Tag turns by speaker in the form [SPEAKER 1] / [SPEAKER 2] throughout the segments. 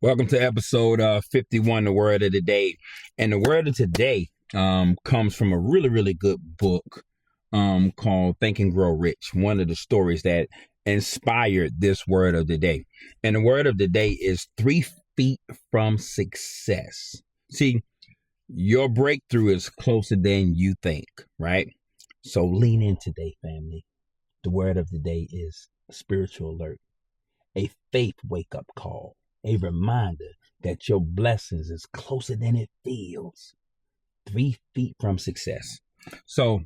[SPEAKER 1] Welcome to episode 51, the word of the day. And the word of today comes from a really good book called Think and Grow Rich, one of the stories that inspired this word of the day. And the word of the day is 3 feet from success. See, your breakthrough is closer than you think, right? So lean in today, family. The word of the day is a spiritual alert, a faith wake-up call, a reminder that your blessings is closer than it feels. 3 feet from success. So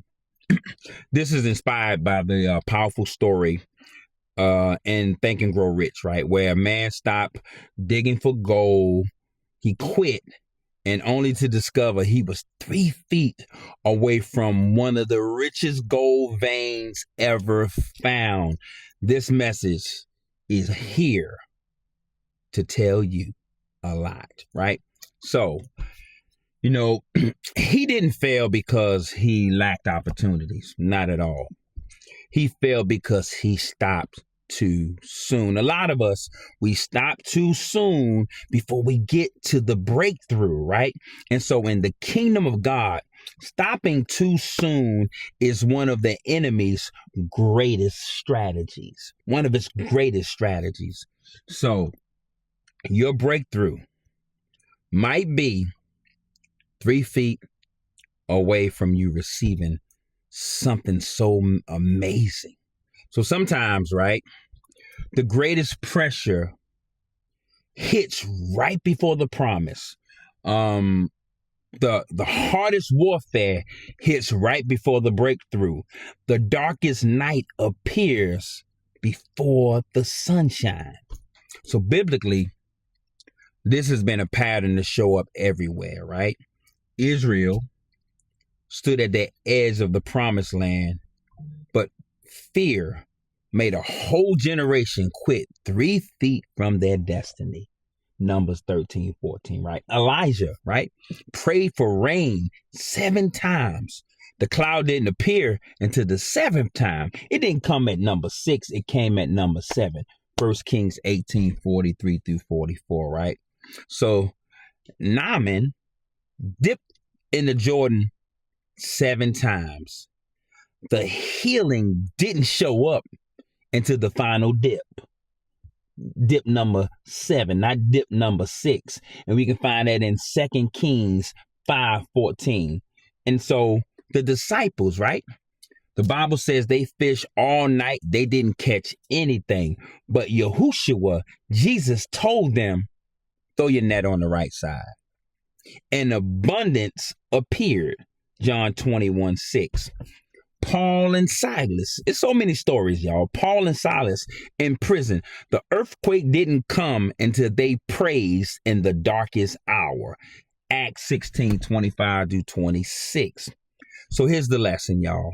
[SPEAKER 1] this is inspired by the powerful story in Think and Grow Rich, right? Where a man stopped digging for gold. He quit, and only to discover he was 3 feet away from one of the richest gold veins ever found. This message is here to tell you a lot, right? So, he didn't fail because he lacked opportunities. Not at all. He failed because he stopped too soon. A lot of us, we stop too soon before we get to the breakthrough, right? And so in the kingdom of God, stopping too soon is one of the enemy's greatest strategies. One of his greatest strategies. So your breakthrough might be 3 feet away from you receiving something so amazing. So sometimes, right, the greatest pressure hits right before the promise. The hardest warfare hits right before the breakthrough. The darkest night appears before the sunshine. So biblically, this has been a pattern to show up everywhere, right? Israel stood at the edge of the promised land, but fear made a whole generation quit 3 feet from their destiny. Numbers 13:14, right? Elijah, right, prayed for rain 7 times. The cloud didn't appear until the 7th time. It didn't come at number 6. It came at number 7. 1 Kings 18:43-44, right? So Naaman dipped in the Jordan 7 times. The healing didn't show up until the final dip. Dip number 7, not dip number 6. And we can find that in 2 Kings 5:14. And so the disciples, right? The Bible says they fished all night. They didn't catch anything. But Yahushua, Jesus, told them, throw your net on the right side. And abundance appeared. John 21:6. Paul and Silas. It's so many stories, y'all. Paul and Silas in prison. The earthquake didn't come until they praised in the darkest hour. Acts 16:25-26. So here's the lesson, y'all.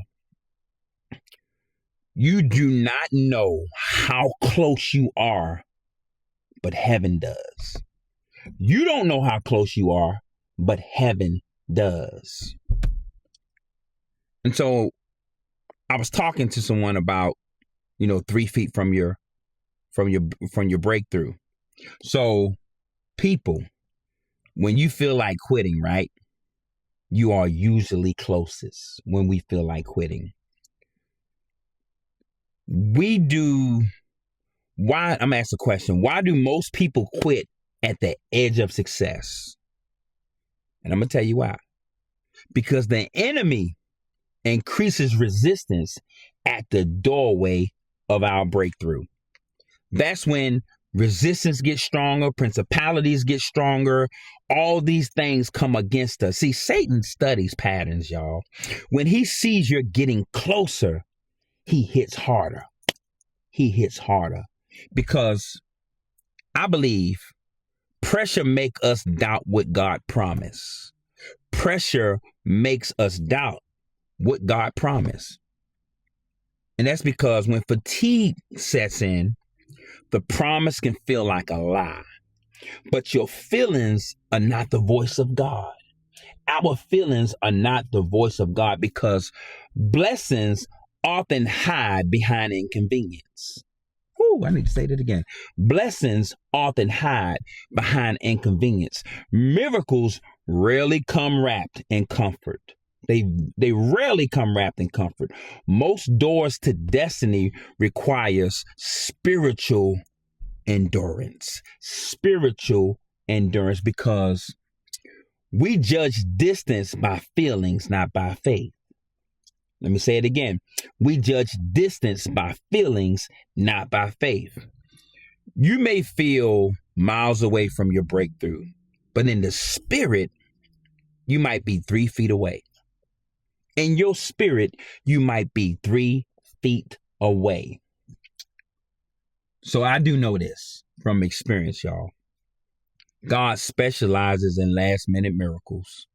[SPEAKER 1] You do not know how close you are, but heaven does. You don't know how close you are, but heaven does. And so I was talking to someone about, 3 feet from your breakthrough. So people, when you feel like quitting, right? You are usually closest when we feel like quitting. I'm gonna ask the question, why do most people quit at the edge of success? And I'm gonna tell you why. Because the enemy increases resistance at the doorway of our breakthrough. That's when resistance gets stronger, principalities get stronger, all these things come against us. See, Satan studies patterns, y'all. When he sees you're getting closer, he hits harder. He hits harder because I believe pressure makes us doubt what God promised. Pressure makes us doubt what God promised. And that's because when fatigue sets in, the promise can feel like a lie. But your feelings are not the voice of God. Our feelings are not the voice of God because blessings often hide behind inconvenience. Woo, I need to say that again. Blessings often hide behind inconvenience. Miracles rarely come wrapped in comfort. They rarely come wrapped in comfort. Most doors to destiny requires spiritual endurance. Spiritual endurance, because we judge distance by feelings, not by faith. Let me say it again. We judge distance by feelings, not by faith. You may feel miles away from your breakthrough, but in the spirit, you might be 3 feet away. In your spirit, you might be 3 feet away. So I do know this from experience, y'all. God specializes in last minute miracles.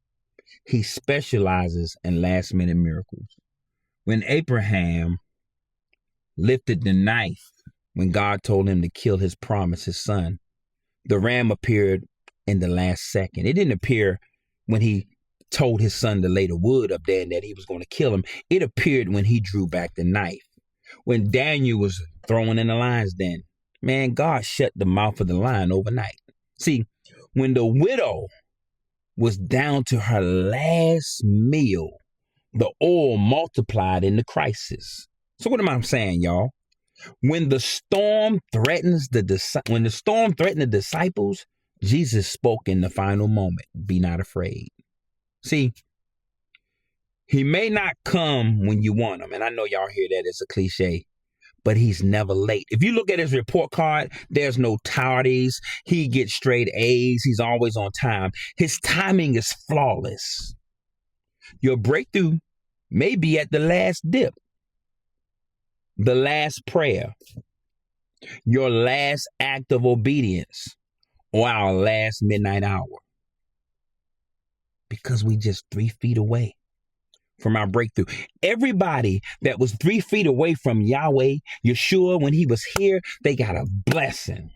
[SPEAKER 1] He specializes in last minute miracles. When Abraham lifted the knife, when God told him to kill his promise, his son, the ram appeared in the last second. It didn't appear when he told his son to lay the wood up there and that he was going to kill him. It appeared when he drew back the knife. When Daniel was thrown in the lion's den, man, God shut the mouth of the lion overnight. See, when the widow was down to her last meal, the oil multiplied in the crisis. So what am I saying, y'all? When the storm threatened the disciples, Jesus spoke in the final moment. Be not afraid. See, he may not come when you want him. And I know y'all hear that as a cliche, but he's never late. If you look at his report card, there's no tardies. He gets straight A's. He's always on time. His timing is flawless. Your breakthrough may be at the last dip, the last prayer, your last act of obedience, or our last midnight hour. Because we just 3 feet away from our breakthrough. Everybody that was 3 feet away from Yahweh, Yeshua, when he was here, they got a blessing.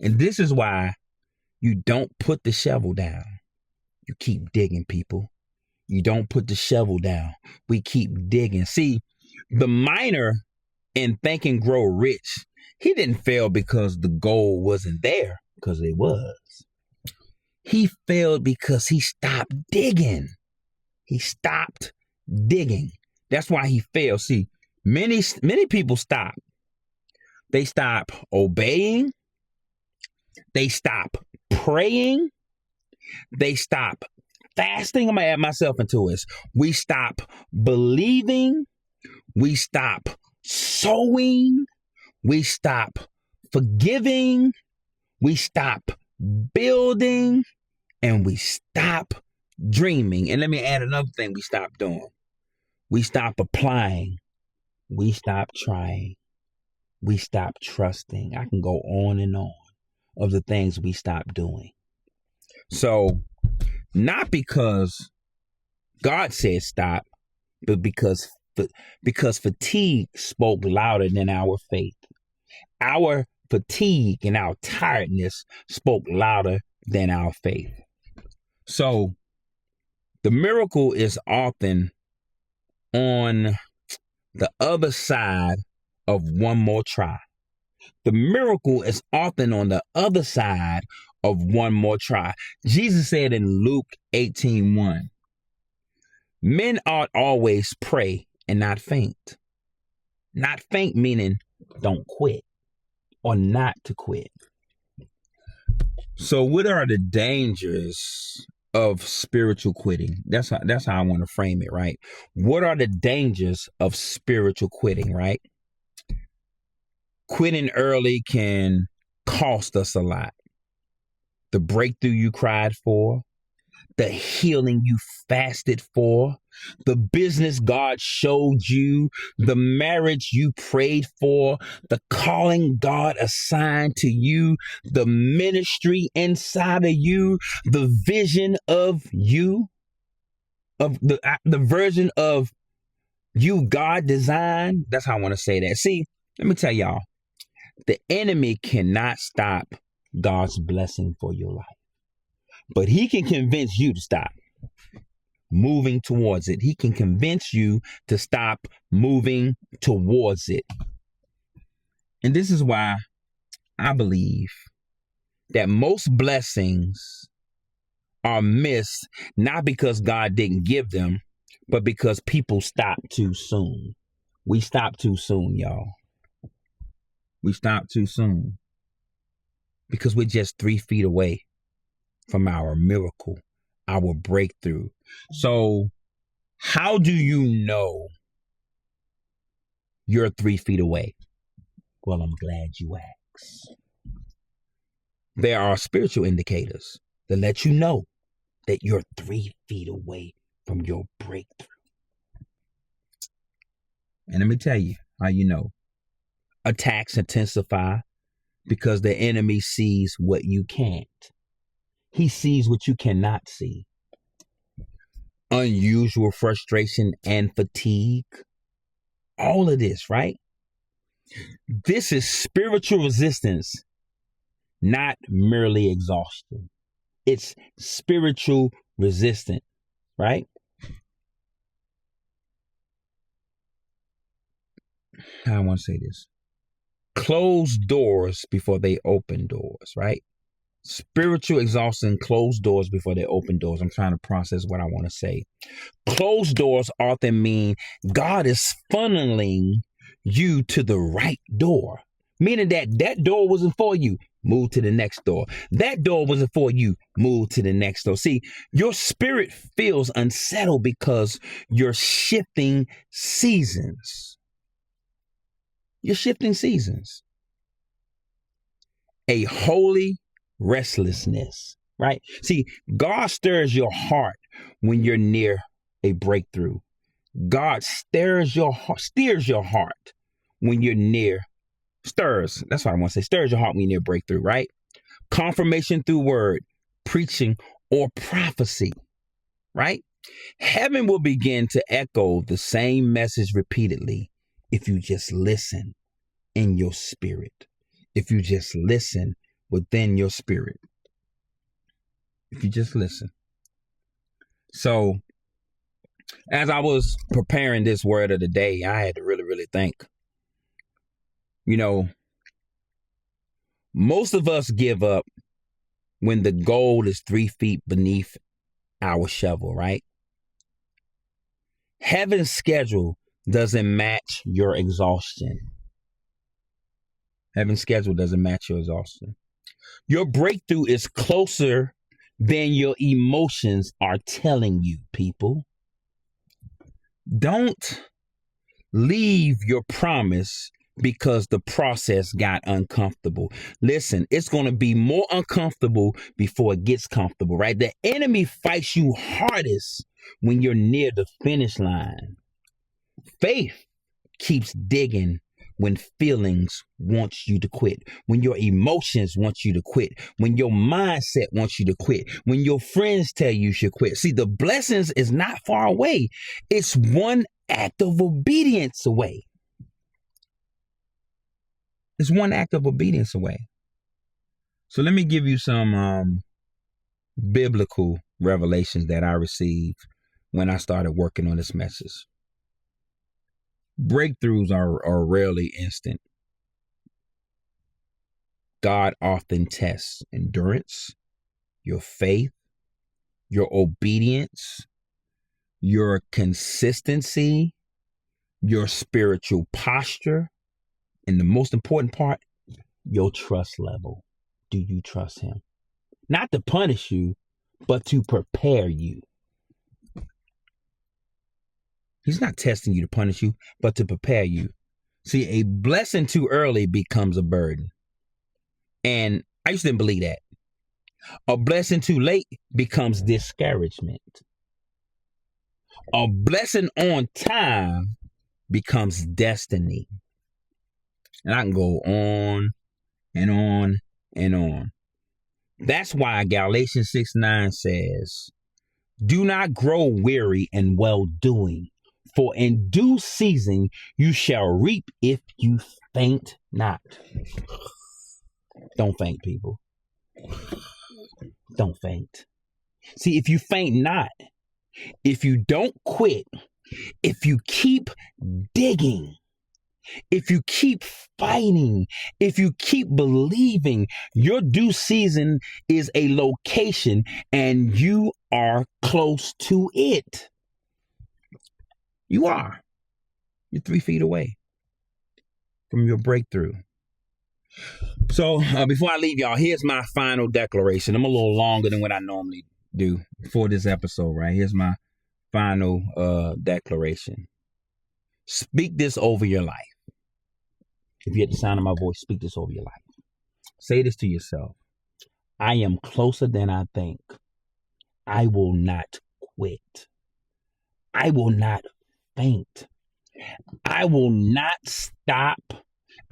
[SPEAKER 1] And this is why you don't put the shovel down. You keep digging, people. You don't put the shovel down. We keep digging. See, the miner in Think and Grow Rich, he didn't fail because the gold wasn't there, because it was. He failed because he stopped digging. He stopped digging. That's why he failed. See, many people stop. They stop obeying. They stop praying. They stop fasting. I'm going to add myself into this. We stop believing. We stop sowing. We stop forgiving. We stop building, and we stop dreaming. And let me add another thing we stop doing. We stop applying. We stop trying. We stop trusting. I can go on and on of the things we stop doing. So, not because God said stop, but because fatigue spoke louder than our faith. Our fatigue and our tiredness spoke louder than our faith. So the miracle is often on the other side of one more try. The miracle is often on the other side of one more try. Jesus said in Luke 18:1, men ought always pray and not faint. Not faint meaning don't quit. Or not to quit. So what are the dangers of spiritual quitting? That's how I want to frame it, right? What are the dangers of spiritual quitting, right? Quitting early can cost us a lot. The breakthrough you cried for, the healing you fasted for, the business God showed you, the marriage you prayed for, the calling God assigned to you, the ministry inside of you, the vision of you, of the version of you God designed. That's how I want to say that. See, let me tell y'all, the enemy cannot stop God's blessing for your life. But he can convince you to stop moving towards it. He can convince you to stop moving towards it. And this is why I believe that most blessings are missed, not because God didn't give them, but because people stop too soon. We stop too soon, y'all. We stop too soon because we're just 3 feet away from our miracle, our breakthrough. So, how do you know you're 3 feet away? Well, I'm glad you asked. There are spiritual indicators that let you know that you're 3 feet away from your breakthrough. And let me tell you how you know. Attacks intensify because the enemy sees what you can't. He sees what you cannot see. Unusual frustration and fatigue. All of this, right? This is spiritual resistance, not merely exhaustion. It's spiritual resistance, right? How I want to say this. Close doors before they open doors, right? Spiritual exhaustion, close doors before they open doors. I'm trying to process what I want to say. Closed doors often mean God is funneling you to the right door, meaning that door wasn't for you. Move to the next door. That door wasn't for you. Move to the next door. See, your spirit feels unsettled because you're shifting seasons. You're shifting seasons. A holy restlessness, right? See, God stirs your heart when you're near a breakthrough. God steers your heart when you're near. Stirs. That's what I want to say. Stirs your heart when you're near breakthrough, right? Confirmation through word, preaching, or prophecy, right? Heaven will begin to echo the same message repeatedly if you just listen in your spirit. If you just listen within your spirit. If you just listen. So, as I was preparing this word of the day, I had to really think. You know, most of us give up when the goal is 3 feet beneath our shovel, right? Heaven's schedule doesn't match your exhaustion. Heaven's schedule doesn't match your exhaustion. Your breakthrough is closer than your emotions are telling you, people. Don't leave your promise because the process got uncomfortable. Listen, it's going to be more uncomfortable before it gets comfortable, right? The enemy fights you hardest when you're near the finish line. Faith keeps digging when feelings want you to quit, when your emotions want you to quit, when your mindset wants you to quit, when your friends tell you should quit. See, the blessings is not far away. It's one act of obedience away. It's one act of obedience away. So let me give you some biblical revelations that I received when I started working on this message. Breakthroughs are rarely instant. God often tests endurance, your faith, your obedience, your consistency, your spiritual posture, and the most important part, your trust level. Do you trust him? Not to punish you, but to prepare you. He's not testing you to punish you, but to prepare you. See, a blessing too early becomes a burden. And I used to believe that. A blessing too late becomes discouragement. A blessing on time becomes destiny. And I can go on and on and on. That's why Galatians 6:9 says, do not grow weary in well-doing, for in due season you shall reap if you faint not. Don't faint, people. Don't faint. See, if you faint not, if you don't quit, if you keep digging, If you keep fighting, if you keep believing, your due season is a location and you are close to it. You are. You're 3 feet away from your breakthrough. So before I leave y'all, here's my final declaration. I'm a little longer than what I normally do for this episode, right? Here's my final declaration. Speak this over your life. If you get the sound of my voice, speak this over your life. Say this to yourself. I am closer than I think. I will not quit. I will not faint. I will not stop.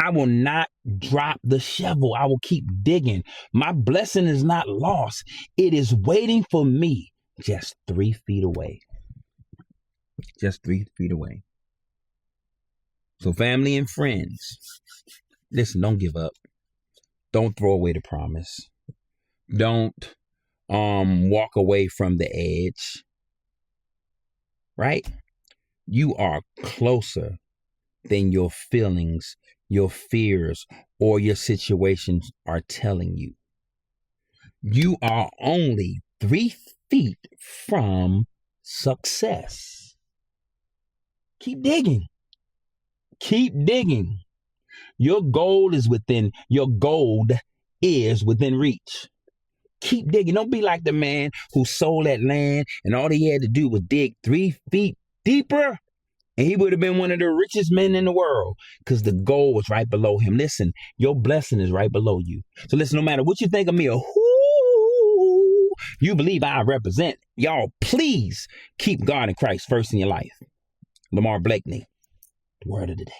[SPEAKER 1] I will not drop the shovel. I will keep digging. My blessing is not lost. It is waiting for me just 3 feet away. Just 3 feet away. So family and friends, listen, don't give up. Don't throw away the promise. Don't walk away from the edge. Right? You are closer than your feelings, your fears, or your situations are telling you. You are only 3 feet from success. Keep digging. Keep digging. Your gold is within reach. Keep digging. Don't be like the man who sold that land and all he had to do was dig 3 feet deeper and he would have been one of the richest men in the world because the gold was right below him. Listen, your blessing is right below you. So listen, no matter what you think of me or who you believe I represent, y'all, please keep God and Christ first in your life. Lamar Blakeney, the word of the day.